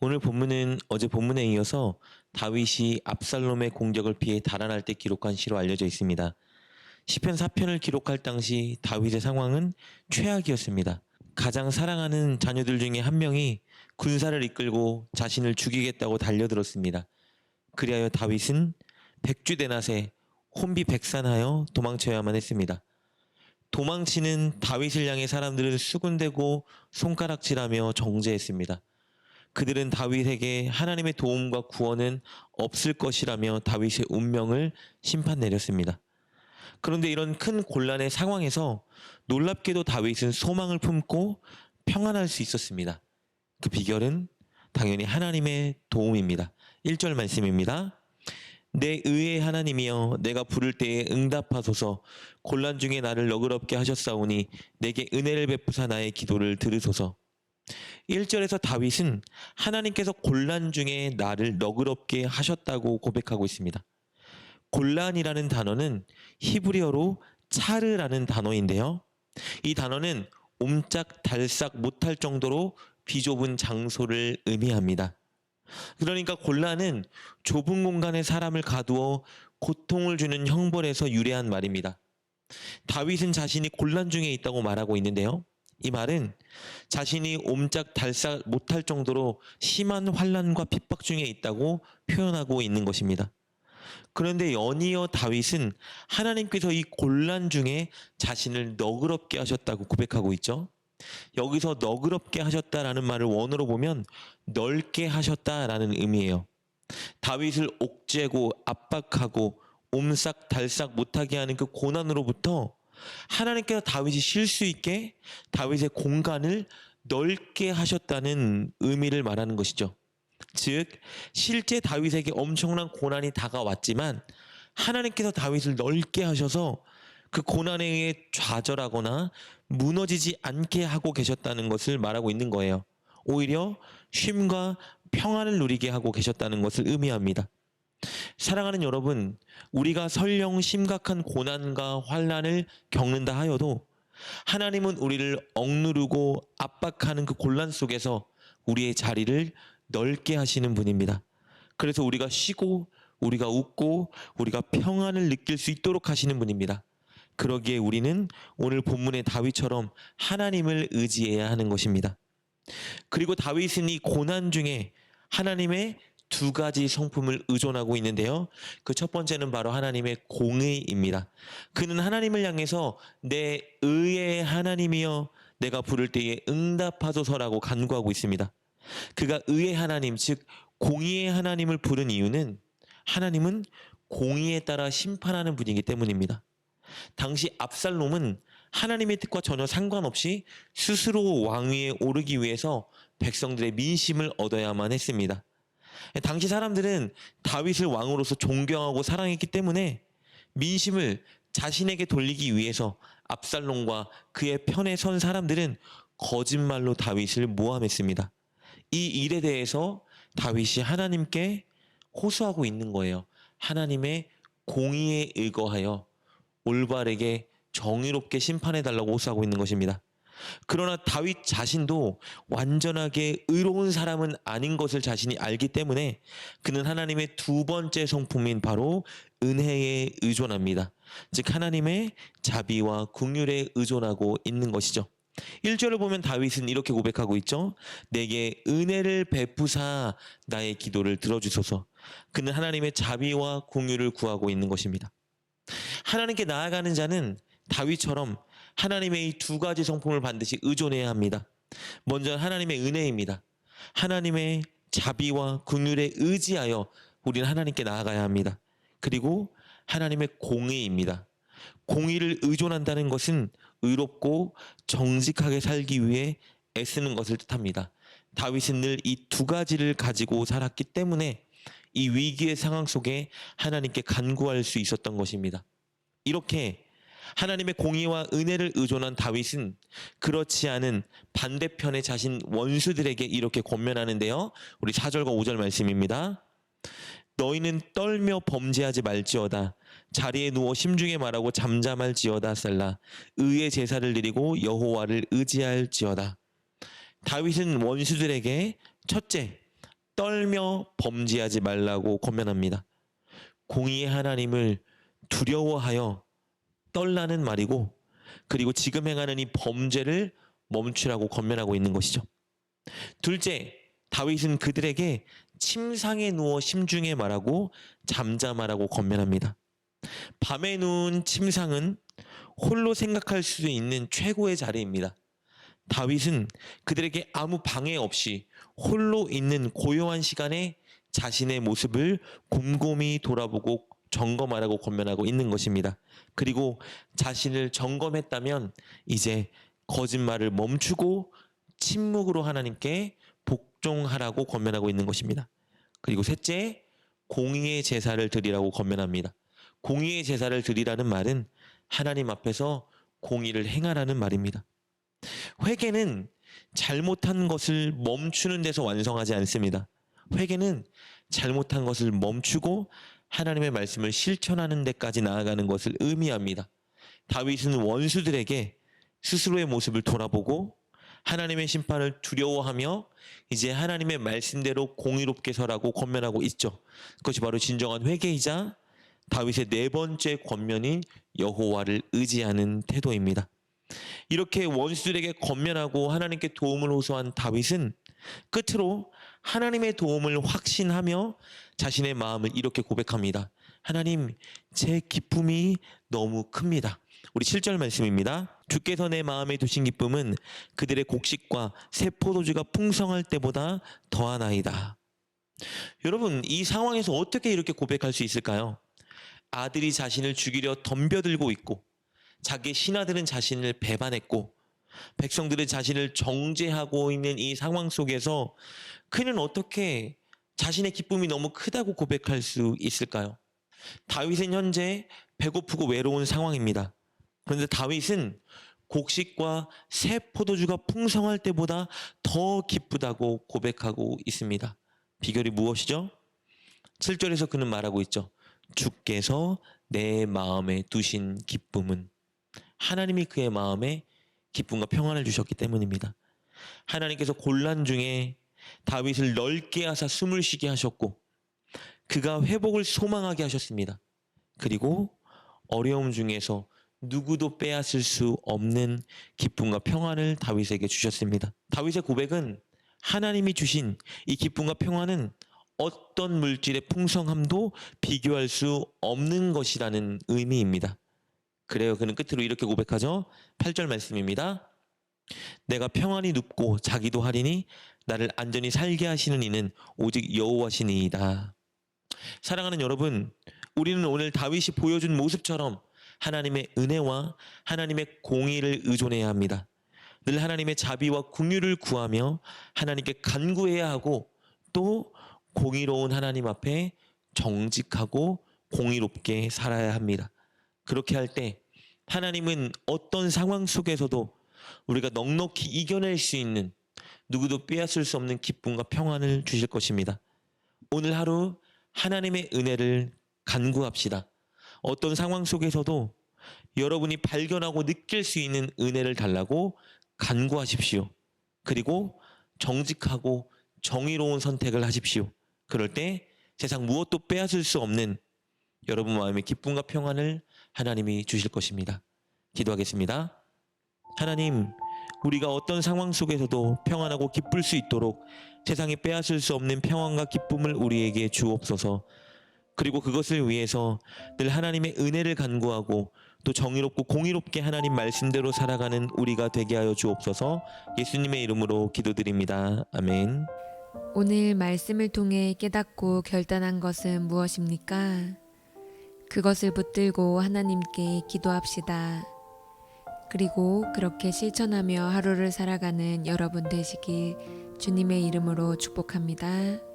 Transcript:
오늘 본문은 어제 본문에 이어서 다윗이 압살롬의 공격을 피해 달아날 때 기록한 시로 알려져 있습니다. 시편 4편을 기록할 당시 다윗의 상황은 최악이었습니다. 가장 사랑하는 자녀들 중에 한 명이 군사를 이끌고 자신을 죽이겠다고 달려들었습니다. 그리하여 다윗은 백주대낮에 혼비백산하여 도망쳐야만 했습니다. 도망치는 다윗을 향해 사람들은 수군대고 손가락질하며 정죄했습니다. 그들은 다윗에게 하나님의 도움과 구원은 없을 것이라며 다윗의 운명을 심판 내렸습니다. 그런데 이런 큰 곤란의 상황에서 놀랍게도 다윗은 소망을 품고 평안할 수 있었습니다. 그 비결은 당연히 하나님의 도움입니다. 1절 말씀입니다. 내 의의 하나님이여 내가 부를 때에 응답하소서. 곤란 중에 나를 너그럽게 하셨사오니 내게 은혜를 베푸사 나의 기도를 들으소서. 1절에서 다윗은 하나님께서 곤란 중에 나를 너그럽게 하셨다고 고백하고 있습니다. 곤란이라는 단어는 히브리어로 차르라는 단어인데요. 이 단어는 옴짝달싹 못할 정도로 비좁은 장소를 의미합니다. 그러니까 곤란은 좁은 공간에 사람을 가두어 고통을 주는 형벌에서 유래한 말입니다. 다윗은 자신이 곤란 중에 있다고 말하고 있는데요. 이 말은 자신이 옴짝달싹 못할 정도로 심한 환난과 핍박 중에 있다고 표현하고 있는 것입니다. 그런데 연이어 다윗은 하나님께서 이 곤란 중에 자신을 너그럽게 하셨다고 고백하고 있죠. 여기서 너그럽게 하셨다라는 말을 원어로 보면 넓게 하셨다라는 의미예요. 다윗을 옥죄고 압박하고 옴싹달싹 못하게 하는 그 고난으로부터 하나님께서 다윗이 쉴 수 있게 다윗의 공간을 넓게 하셨다는 의미를 말하는 것이죠. 즉 실제 다윗에게 엄청난 고난이 다가왔지만 하나님께서 다윗을 넓게 하셔서 그 고난에 의해 좌절하거나 무너지지 않게 하고 계셨다는 것을 말하고 있는 거예요. 오히려 쉼과 평안을 누리게 하고 계셨다는 것을 의미합니다. 사랑하는 여러분, 우리가 설령 심각한 고난과 환난을 겪는다 하여도 하나님은 우리를 억누르고 압박하는 그 곤란 속에서 우리의 자리를 넓게 하시는 분입니다. 그래서 우리가 쉬고 우리가 웃고 우리가 평안을 느낄 수 있도록 하시는 분입니다. 그러기에 우리는 오늘 본문의 다윗처럼 하나님을 의지해야 하는 것입니다. 그리고 다윗은 이 고난 중에 하나님의 두 가지 성품을 의존하고 있는데요. 그 첫 번째는 바로 하나님의 공의입니다. 그는 하나님을 향해서 내 의의 하나님이여 내가 부를 때에 응답하소서라고 간구하고 있습니다. 그가 의의 하나님, 즉 공의의 하나님을 부른 이유는 하나님은 공의에 따라 심판하는 분이기 때문입니다. 당시 압살롬은 하나님의 뜻과 전혀 상관없이 스스로 왕위에 오르기 위해서 백성들의 민심을 얻어야만 했습니다. 당시 사람들은 다윗을 왕으로서 존경하고 사랑했기 때문에 민심을 자신에게 돌리기 위해서 압살롬과 그의 편에 선 사람들은 거짓말로 다윗을 모함했습니다. 이 일에 대해서 다윗이 하나님께 호소하고 있는 거예요. 하나님의 공의에 의거하여 올바르게 정의롭게 심판해달라고 호소하고 있는 것입니다. 그러나 다윗 자신도 완전하게 의로운 사람은 아닌 것을 자신이 알기 때문에 그는 하나님의 두 번째 성품인 바로 은혜에 의존합니다. 즉 하나님의 자비와 긍휼에 의존하고 있는 것이죠. 1절을 보면 다윗은 이렇게 고백하고 있죠. 내게 은혜를 베푸사 나의 기도를 들어주소서. 그는 하나님의 자비와 긍휼을 구하고 있는 것입니다. 하나님께 나아가는 자는 다윗처럼 하나님의 이 두 가지 성품을 반드시 의존해야 합니다. 먼저 하나님의 은혜입니다. 하나님의 자비와 긍휼에 의지하여 우리는 하나님께 나아가야 합니다. 그리고 하나님의 공의입니다. 공의를 의존한다는 것은 의롭고 정직하게 살기 위해 애쓰는 것을 뜻합니다. 다윗은 늘 이 두 가지를 가지고 살았기 때문에 이 위기의 상황 속에 하나님께 간구할 수 있었던 것입니다. 이렇게 하나님의 공의와 은혜를 의존한 다윗은 그렇지 않은 반대편의 자신 원수들에게 이렇게 권면하는데요. 우리 4절과 5절 말씀입니다. 너희는 떨며 범죄하지 말지어다. 자리에 누워 심중에 말하고 잠잠할지어다. 셀라. 의의 제사를 드리고 여호와를 의지할지어다. 다윗은 원수들에게 첫째, 떨며 범죄하지 말라고 권면합니다. 공의의 하나님을 두려워하여 떨라는 말이고, 그리고 지금 행하는 이 범죄를 멈추라고 권면하고 있는 것이죠. 둘째, 다윗은 그들에게 침상에 누워 심중에 말하고 잠잠하라고 권면합니다. 밤에 누운 침상은 홀로 생각할 수 있는 최고의 자리입니다. 다윗은 그들에게 아무 방해 없이 홀로 있는 고요한 시간에 자신의 모습을 곰곰이 돌아보고 점검하라고 권면하고 있는 것입니다. 그리고 자신을 점검했다면 이제 거짓말을 멈추고 침묵으로 하나님께 복종하라고 권면하고 있는 것입니다. 그리고 셋째, 공의의 제사를 드리라고 권면합니다. 공의의 제사를 드리라는 말은 하나님 앞에서 공의를 행하라는 말입니다. 회개는 잘못한 것을 멈추는 데서 완성하지 않습니다. 회개는 잘못한 것을 멈추고 하나님의 말씀을 실천하는 데까지 나아가는 것을 의미합니다. 다윗은 원수들에게 스스로의 모습을 돌아보고 하나님의 심판을 두려워하며 이제 하나님의 말씀대로 공의롭게 서라고 권면하고 있죠. 그것이 바로 진정한 회개이자 다윗의 네 번째 권면인 여호와를 의지하는 태도입니다. 이렇게 원수들에게 권면하고 하나님께 도움을 호소한 다윗은 끝으로 하나님의 도움을 확신하며 자신의 마음을 이렇게 고백합니다. 하나님, 제 기쁨이 너무 큽니다. 우리 7절 말씀입니다. 주께서 내 마음에 두신 기쁨은 그들의 곡식과 새 포도주가 풍성할 때보다 더하나이다. 여러분, 이 상황에서 어떻게 이렇게 고백할 수 있을까요? 아들이 자신을 죽이려 덤벼들고 있고, 자기의 신하들은 자신을 배반했고, 백성들은 자신을 정죄하고 있는 이 상황 속에서 그는 어떻게 자신의 기쁨이 너무 크다고 고백할 수 있을까요? 다윗은 현재 배고프고 외로운 상황입니다. 그런데 다윗은 곡식과 새 포도주가 풍성할 때보다 더 기쁘다고 고백하고 있습니다. 비결이 무엇이죠? 7절에서 그는 말하고 있죠. 주께서 내 마음에 두신 기쁨은, 하나님이 그의 마음에 기쁨과 평안을 주셨기 때문입니다. 하나님께서 곤란 중에 다윗을 넓게 하사 숨을 쉬게 하셨고 그가 회복을 소망하게 하셨습니다. 그리고 어려움 중에서 누구도 빼앗을 수 없는 기쁨과 평안을 다윗에게 주셨습니다. 다윗의 고백은 하나님이 주신 이 기쁨과 평안은 어떤 물질의 풍성함도 비교할 수 없는 것이라는 의미입니다. 그래요. 그는 끝으로 이렇게 고백하죠. 8절 말씀입니다. 내가 평안히 눕고 자기도 하리니 나를 안전히 살게 하시는 이는 오직 여호와시니이다. 사랑하는 여러분, 우리는 오늘 다윗이 보여준 모습처럼 하나님의 은혜와 하나님의 공의를 의존해야 합니다. 늘 하나님의 자비와 긍휼을 구하며 하나님께 간구해야 하고, 또 공의로운 하나님 앞에 정직하고 공의롭게 살아야 합니다. 그렇게 할 때 하나님은 어떤 상황 속에서도 우리가 넉넉히 이겨낼 수 있는, 누구도 빼앗을 수 없는 기쁨과 평안을 주실 것입니다. 오늘 하루 하나님의 은혜를 간구합시다. 어떤 상황 속에서도 여러분이 발견하고 느낄 수 있는 은혜를 달라고 간구하십시오. 그리고 정직하고 정의로운 선택을 하십시오. 그럴 때 세상 무엇도 빼앗을 수 없는 여러분 마음의 기쁨과 평안을 하나님이 주실 것입니다. 기도하겠습니다. 하나님, 우리가 어떤 상황 속에서도 평안하고 기쁠 수 있도록 세상에 빼앗을 수 없는 평안과 기쁨을 우리에게 주옵소서. 그리고 그것을 위해서 늘 하나님의 은혜를 간구하고 또 정의롭고 공의롭게 하나님 말씀대로 살아가는 우리가 되게 하여 주옵소서. 예수님의 이름으로 기도드립니다. 아멘. 오늘 말씀을 통해 깨닫고 결단한 것은 무엇입니까? 그것을 붙들고 하나님께 기도합시다. 그리고 그렇게 실천하며 하루를 살아가는 여러분 되시길 주님의 이름으로 축복합니다.